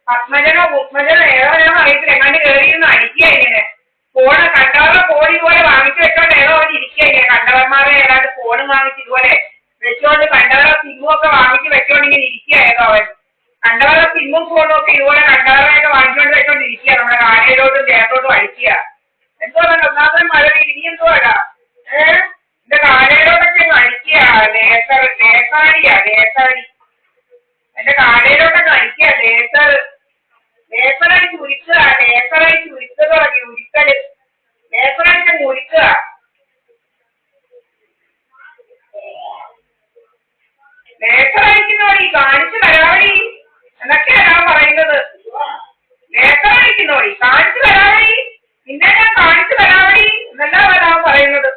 പത്മജനോ പുഷ്മജനോ ഏതോ ഞാൻ അറിയത്തില്ല എങ്ങാണ്ട് കയറിയിരുന്ന് അടിക്കുക ഇങ്ങനെ ഫോണ് കണ്ടവരുടെ ഫോൺ ഇതുപോലെ വാങ്ങിച്ചു വെച്ചോണ്ട് ഏതോ അവൻ ഇരിക്കുക ഇങ്ങനെ കണ്ടവന്മാരെ ഏതാണ്ട് ഫോണും വാങ്ങിച്ച് ഇതുപോലെ വെച്ചോണ്ട് കണ്ടവരുടെ സിമ്മും ഒക്കെ വാങ്ങിച്ച് വെച്ചോണ്ട് ഇങ്ങനെ ഇരിക്കുക ഏതോ അവൻ കണ്ടവരുടെ സിമ്മും ഫോണും ഒക്കെ ഇതുപോലെ കണ്ടവരെയൊക്കെ വാങ്ങിച്ചോണ്ട് വെച്ചോണ്ട് ഇരിക്കുക നമ്മുടെ കാലയിലോട്ടും ദേഹത്തോട്ടും അടിക്കുക എന്തോ ഒന്നാമത്തെ മഴ ഇനി എന്തുവാടാ എന്റെ കാലയിലോട്ടൊക്കെ അടിക്കുക ലേസാടി എന്റെ കാലയിലോട്ടൊക്കെ അടിക്കുക ലേസറടിച്ച് ഉരുക്കുക തുടങ്ങി ഉരുക്കല് ലേസറടിച്ച് ഉരുക്കുക ലേസറടിക്കുന്നോടി കാണിച്ചു തരാവടി എന്നൊക്കെയാ ഞാൻ പറയുന്നത് ലേസറടിക്കുന്നോടി കാണിച്ചു തരാവടി നിന്നെ ഞാൻ കാണിച്ചു തരാവടി എന്നല്ല ഞാൻ പറയുന്നത്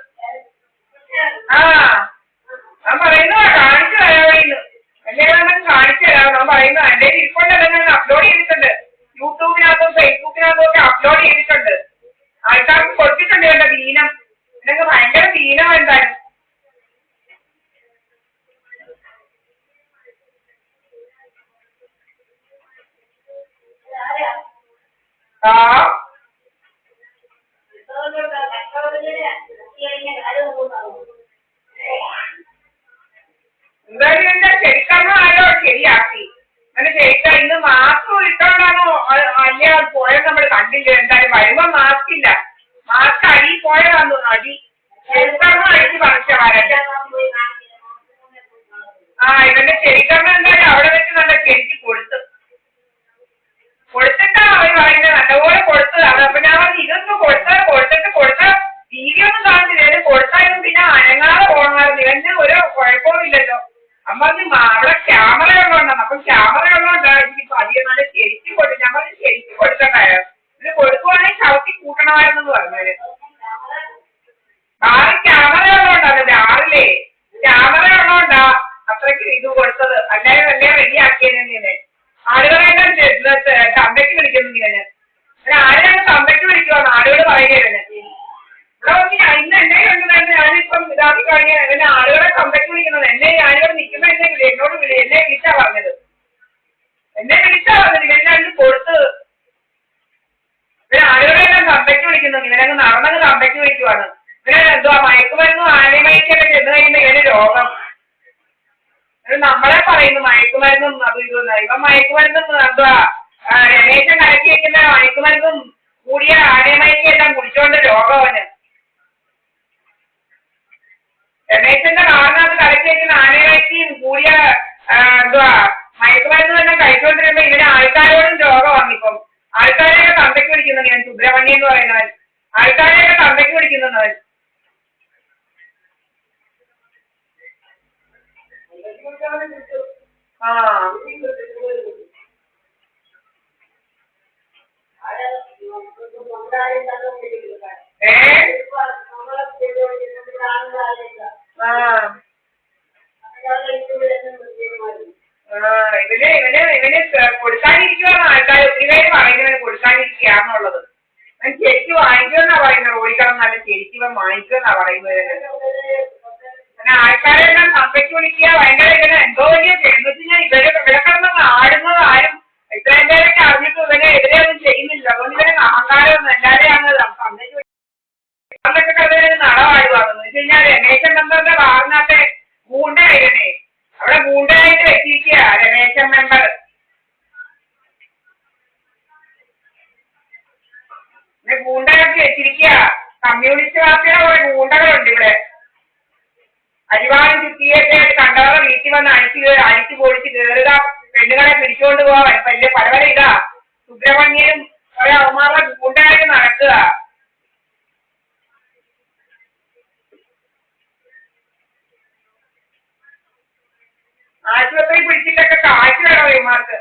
ഞാൻ പറയുന്നതാ കാണിച്ചു തരാവടിന്ന് എന്നെ കാണിച്ചു തരാം ഞാൻ പറയുന്നത് എന്റെ ഇരിപ്പുണ്ടല്ലോ ഞാൻ അപ്ലോഡ് ചെയ്തിട്ടുണ്ട് യൂട്യൂബിനകത്തും ഫേസ്ബുക്കിനകത്തും ഒക്കെ അപ്ലോഡ് ചെയ്തിട്ടുണ്ട് ആൾക്കാർക്ക് കൊടുത്തിട്ടുണ്ട് എന്റെ ദീനം എന്നൊക്കെ ഭയങ്കര ദീനം എന്തായാലും എന്തായാലും എന്റെ ശരിക്കമ്മ ആരോ ശരിയാക്കി അങ്ങനെ ശരിക്കും ഇന്ന് മാസ്ക് ഇട്ടോണ്ടാണോ അല്ലേ പോയത് നമ്മൾ കണ്ടില്ല എന്തായാലും വരുമ്പോ മാസ്ക് ഇല്ല മാസ്ക് അടി പോയതാന്ന് തോന്നുന്നു അടി ശരിക്കമ്മ അടിച്ച് പറിച്ചമാരല്ല ഇവന്റെ ശരിക്കമ്മ എന്തായാലും അവിടെ വെച്ച് നല്ല ശരിക്ക് കൊടുത്തിട്ടാ അവർ പറയുന്നത് നല്ലപോലെ കൊടുത്തത് അപ്പൊ ഞാൻ പറഞ്ഞു ഇതൊന്നും കൊടുത്ത വീഡിയോ ഒന്നും കാണുന്നില്ല കൊടുത്താലും പിന്നെ അനങ്ങാതെ പോകണമായിരുന്നു ഇവന് ഒരു കുഴപ്പവും ഇല്ലല്ലോ അമ്മ അവിടെ ക്യാമറ ഉള്ളതുകൊണ്ടാണ് അപ്പൊ ക്യാമറ ഉള്ളതുകൊണ്ടാണ് എനിക്ക് അധികം നല്ല ശരിക്കും കൊടുത്തു ഞാൻ പറഞ്ഞു ശരിക്കും കൊടുക്കണ്ടായോ ഇത് കൊടുക്കുവാണെങ്കിൽ ചവിട്ടി കൂട്ടണമായിരുന്നു പറഞ്ഞത് ആറ് ക്യാമറ ഉള്ളതുകൊണ്ടാണ് ആറിലേ ക്യാമറ ഉള്ളതുകൊണ്ടാ അത്രയ്ക്ക് ഇത് കൊടുത്തത് അല്ലാതെ വല്ല റെഡിയാക്കിയതിനെ ആളുകളെല്ലാം തന്തയ്ക്ക് വിളിക്കുന്നു ഇങ്ങനെ ആളുകൾ തന്തയ്ക്ക് വിളിക്കുവാണ് ആളുകൾ പറയുകയാണ് ഇന്ന് എന്നെ കണ്ടു ഞാനിപ്പം ഇതാക്കി കഴിഞ്ഞ എന്നെ ആളുകളെ തന്തയ്ക്ക് വിളിക്കുന്നത് എന്നെ ഞാനിവിടെ നിൽക്കുന്ന എന്നോട് എന്നെ വിളിച്ചാ പറഞ്ഞത് ഇവരെല്ലാം കൊടുത്ത് ഇവരെ ആളുകളെല്ലാം തന്തയ്ക്ക് വിളിക്കുന്നു ഇവരങ്ങ് നടന്നങ്ങ് തന്തയ്ക്ക് വിളിക്കുവാണ് ഇവരെ എന്തുവാ മയക്കുമരുന്നും ആനമയക്കൊക്കെ ചെന്ന് കഴിയുമ്പോ ഇവന് രോഗം നമ്മളെ പറയുന്നു മയക്കുമരുന്നും അത് ഇതൊന്നും ഇവൻ മയക്കുമരുന്നും എന്തുവാ രമേശൻ കലക്കി വെക്കുന്ന മയക്കുമരുന്നും കൂടിയ ആനമയക്കെല്ലാം കുടിച്ചോണ്ട് രോഗവന് രമേശന്റെ കാറിനകത്ത് കലക്കി വെക്കുന്ന ആനമയക്കിയും കൂടിയ എന്തുവാ മയക്കുമരുന്ന് തന്നെ കഴിച്ചുകൊണ്ടിരുമ്പോ ഇവന് ആൾക്കാരോടും രോഗമാണ് ഇപ്പം ആൾക്കാരെയൊക്കെ തന്തയ്ക്ക് വിളിക്കുന്നു ഞാൻ സുബ്രഹ്മണ്യം എന്ന് പറയുന്നവൻ ആൾക്കാരെയൊക്കെ തന്തയ്ക്ക് വിളിക്കുന്നവൻ ഇവന് കൊടുക്കാനിരിക്കുവാണ് ആൾക്കാർ ഒത്തിരി പേര് പറയുന്നവന് കൊടുക്കാനിരിക്കുകയാണെന്നുള്ളത് അവൻ ശരിക്കും വാങ്ങിക്കുമെന്നാ പറയുന്നത് ഓടിക്കണം നല്ല ശരിക്കും ഇവൻ വാങ്ങിക്കുമെന്നാ പറയുന്നത് അങ്ങനെ ആൾക്കാരെല്ലാം തന്തയ്ക്ക് വിളിക്കുക ഭയങ്കര ഇവനെ എന്തോ വലിയ എന്ന് വെച്ച് കഴിഞ്ഞാൽ ഇവിടെ കിടന്ന് ആടുന്നത് ആരും ഇത്രയും പേരൊക്കെ അറിഞ്ഞിട്ട് ഇവനെ എതിരെ ഒന്നും ചെയ്യുന്നില്ല അതുകൊണ്ട് ഇവനെ അഹങ്കാരമൊന്നും എല്ലാവരെയും അങ്ങ് തന്തയ്ക്ക് വിളിക്കൊക്കെ കഥ നടവാടുവാണെന്ന് വെച്ച് കഴിഞ്ഞാൽ രമേശൻ മെമ്പറിന്റെ കാറിനകത്തെ ഗൂണ്ടായിവനെ അവിടെ ഗൂണ്ടായിട്ട് വെച്ചിരിക്കുക രമേശൻ മെമ്പർ ഗൂണ്ടയാക്കി വെച്ചിരിക്കുക കമ്മ്യൂണിസ്റ്റ് പാർട്ടിയുടെ കുറെ ഗൂണ്ടകളുണ്ട് ഇവിടെ അരിവാളും ചുറ്റിയൊക്കെ കണ്ടവരുടെ വീട്ടിൽ വന്ന് അടിച്ചു പൊടിച്ച് കയറുക പെണ്ണുങ്ങളെ പിടിച്ചുകൊണ്ട് പോവാൻ വലിയ പല പല ഇതാ സുബ്രഹ്മണ്യനും കുറെ അവന്മാരുടെ ഗൂണ്ടയായിട്ട് നടക്കുക ആശുപത്രി പിടിച്ചിട്ടൊക്കെ കാശ് വേണോ ഇവന്മാർക്ക്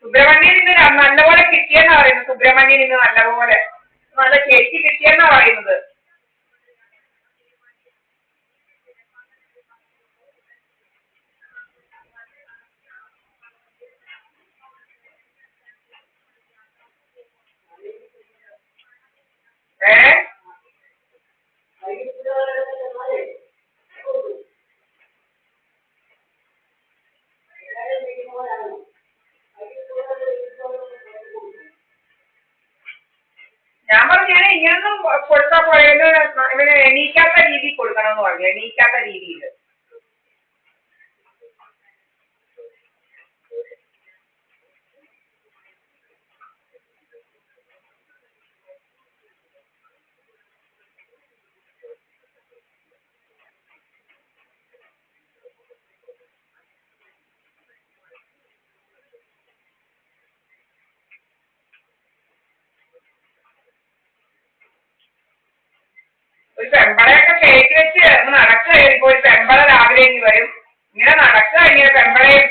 സുബ്രഹ്മണ്യൻ ഇന്ന് നല്ലപോലെ കിട്ടിയെന്നാ പറയുന്നത് സുബ്രഹ്മണ്യൻ ഇന്ന് നല്ലപോലെ നല്ല ശരിക്ക് കിട്ടിയെന്നാ പറയുന്നത് ഞാൻ ഇങ്ങനൊന്നും കൊടുത്താൽ പോയത് ഇവന് എണീക്കാത്ത രീതിയിൽ കൊടുക്കണമെന്ന് പറഞ്ഞു, എണീക്കാത്ത രീതിയിൽ. ഒരു പെമ്പളയൊക്കെ കയറ്റി വെച്ച് നടക്കുക. ഇപ്പൊ ഒരു പെമ്പള രാവിലെ ഇനി വരും, ഇങ്ങനെ നടക്കുക ഇങ്ങനെ പെമ്പളയും.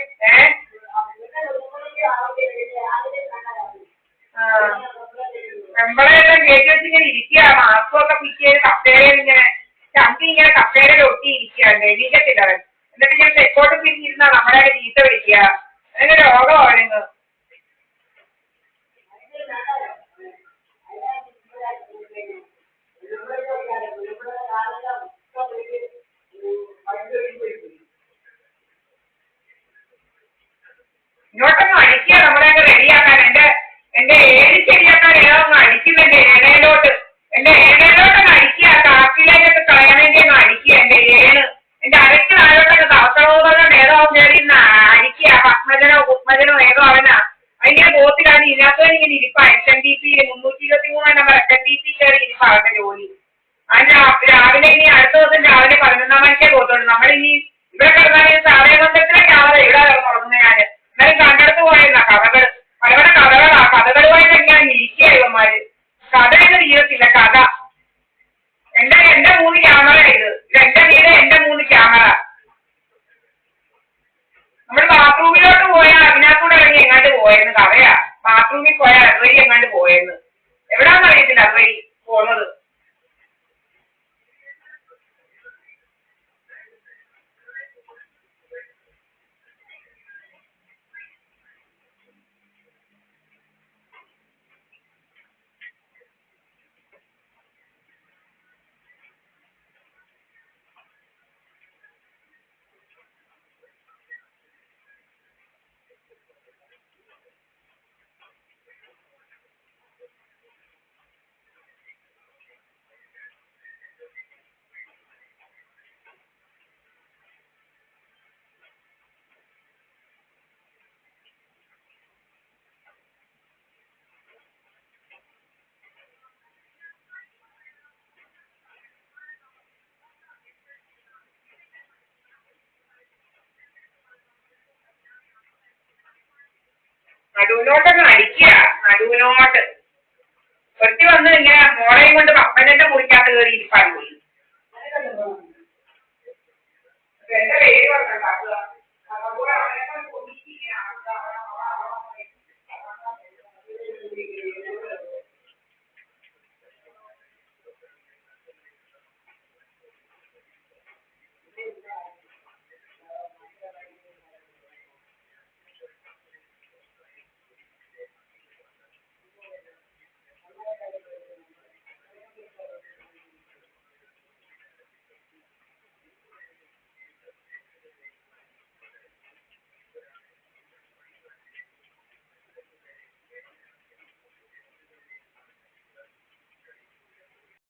പെമ്പളയെല്ലാം കയറ്റി വെച്ച് ഇങ്ങനെ ഇരിക്കുക, മാസ്കൊക്കെ പിക്ക് ചെയ്ത് കപ്പേരയിൽ ഇങ്ങനെ ചമ്പി ഇങ്ങനെ കപ്പേരയിൽ ഒട്ടി ഇരിക്കുകയാണ്, എണീക്കത്തില്ല അവൻ. എന്നിട്ട് ഇങ്ങനെ തെക്കോട്ട് പിരിഞ്ഞിരുന്നാ നമ്മളെ ചീത്ത വിളിക്കുക. അതിന് രോഗമാണ് ഇന്ന്. ഇങ്ങോട്ടൊന്നും അടിക്കുക നമ്മളെയൊക്കെ റെഡിയാക്കാൻ. എന്റെ ഏഴ് ശരിയാക്കാൻ ഏതോ ഒന്ന് അടിക്കുന്നുണ്ട് ഏണയിലോട്ട്. എന്റെ ഏണയിലോട്ടൊന്ന് അടിക്കുക, കാപ്പിലേക്കൊക്കെ കളയാൻ വേണ്ടി ഒന്ന് അടിക്കുക. എന്റെ ഏണ് എന്റെ അരയ്ക്ക് നാളോട്ടൊക്കെ തവസറോളം ഏതോ കയറി അടിക്കുക. പത്മജനോ കുത്മജനോ ഏതോ അവനാ. അതിങ്ങനെ ബോത്തിലാണ് ഇതിനകത്ത് ഇങ്ങനെ ഇരിപ്പാ. SNDP 323 നമ്പർ SNDP കയറി ഇരിപ്പാ അവന്റെ ജോലി. അതിന് രാവിലെ ഇനി അടുത്ത ദിവസം രാവിലെ 11 മണിക്കേ പോകത്തുള്ളൂ. നമ്മളിനി ഇവിടെ കിടന്നാൽ സാധനബന്ധത്തിലെ ക്യാമറ ഇവിടെ തുടങ്ങുന്ന ഞാന്. എന്നാലും കണ്ടെടുത്ത് പോയിരുന്ന കഥകൾ പല പല കഥകളാ. കഥകളുമായിട്ട് എങ്ങനെയാണ് ഇരിക്കുക ഇവന്മാര്. കഥയൊക്കെ തീരത്തില്ല കഥ. എന്റെ 3 ക്യാമറ ഇത്. എന്റെ വീട് എന്റെ 3 ക്യാമറ. നമ്മൾ ബാത്റൂമിലോട്ട് പോയാൽ അതിനകത്തൂടെ ഇറങ്ങി എങ്ങാണ്ട് പോയെന്ന് കഥയാ. ബാത്റൂമിൽ പോയാൽ അതുവഴി എങ്ങാണ്ട് പോയെന്ന്. എവിടാന്ന് അറിയത്തില്ല അതുവഴി പോന്നത്. നടുവിനോട്ടൊന്ന് അടിക്കുക, നടുവിനോട്ട്. ഒറ്റ വന്ന് ഇങ്ങനെ മോളെയും കൊണ്ട് പപ്പന്റെ മുറിക്കകത്ത് കയറി ഇരിപ്പാൻ പോയി. എന്റെ പേര് പറഞ്ഞാ